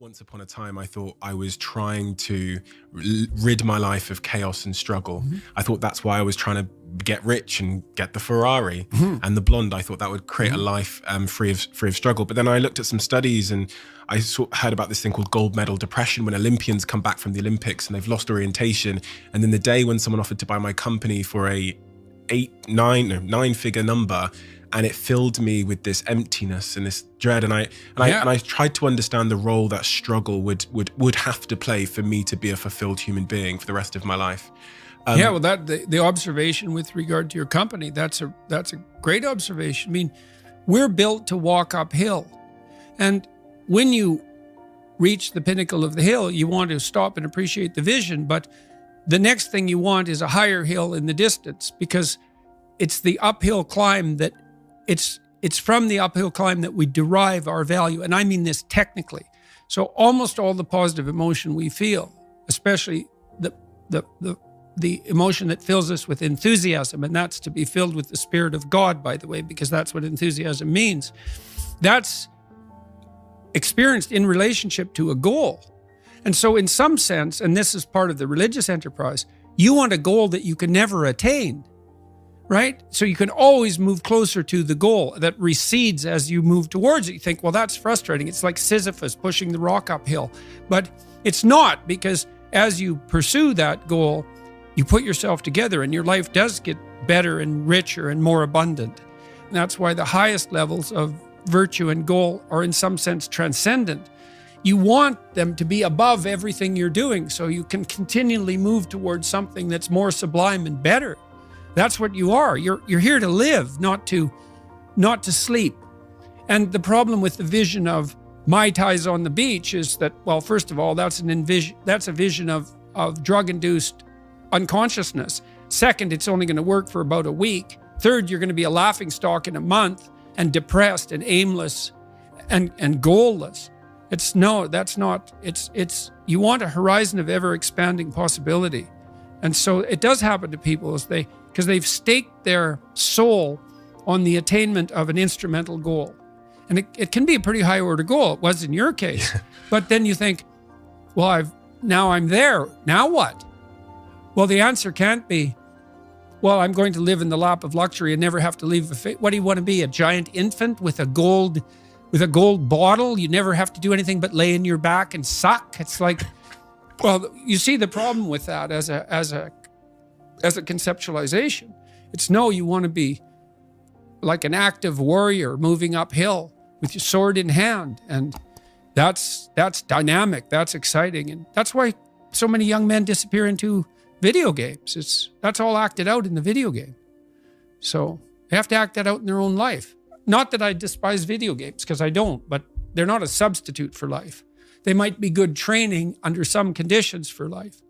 Once upon a time, I thought I was trying to rid my life of chaos and struggle. I thought that's why I was trying to get rich and get the Ferrari and the blonde. I thought that would create a life free of struggle. But then I looked at some studies and I heard about this thing called gold medal depression, when Olympians come back from the Olympics and they've lost orientation. And then the day when someone offered to buy my company for a nine-figure number, and it filled me with this emptiness and this dread. And I tried to understand the role that struggle would have to play for me to be a fulfilled human being for the rest of my life. Well, the observation with regard to your company, that's a great observation. I mean, we're built to walk uphill, and when you reach the pinnacle of the hill, you want to stop and appreciate the vision. But the next thing you want is a higher hill in the distance, because it's the uphill climb that it's from the uphill climb that we derive our value. And I mean this technically. So almost all the positive emotion we feel, especially the emotion that fills us with enthusiasm, and that's to be filled with the Spirit of God, by the way, because that's what enthusiasm means. That's experienced in relationship to a goal. And so in some sense, and this is part of the religious enterprise, you want a goal that you can never attain, right? So you can always move closer to the goal that recedes as you move towards it. You think, well, that's frustrating. It's like Sisyphus pushing the rock uphill. But it's not, because as you pursue that goal, you put yourself together and your life does get better and richer and more abundant. And that's why the highest levels of virtue and goal are in some sense transcendent. You want them to be above everything you're doing so you can continually move towards something that's more sublime and better. That's what you are. You're here to live, not to sleep. And the problem with the vision of Mai Tais on the beach is that, well, first of all, that's a vision of drug-induced unconsciousness. Second, it's only going to work for about a week. Third, you're going to be a laughingstock in a month and depressed and aimless and goalless. You want a horizon of ever-expanding possibility. And so it does happen to people because they've staked their soul on the attainment of an instrumental goal. And it can be a pretty high order goal. It was in your case. But then you think, well, now I'm there. Now what? Well, the answer can't be, well, I'm going to live in the lap of luxury and never have to leave the face. What do you want to be? A giant infant with a gold bottle? You never have to do anything but lay in your back and suck. It's like, well, you see the problem with that as a conceptualization. It's no, you want to be like an active warrior moving uphill with your sword in hand. And that's dynamic, that's exciting. And that's why so many young men disappear into video games. That's all acted out in the video game. So they have to act that out in their own life. Not that I despise video games, because I don't, but they're not a substitute for life. They might be good training under some conditions for life.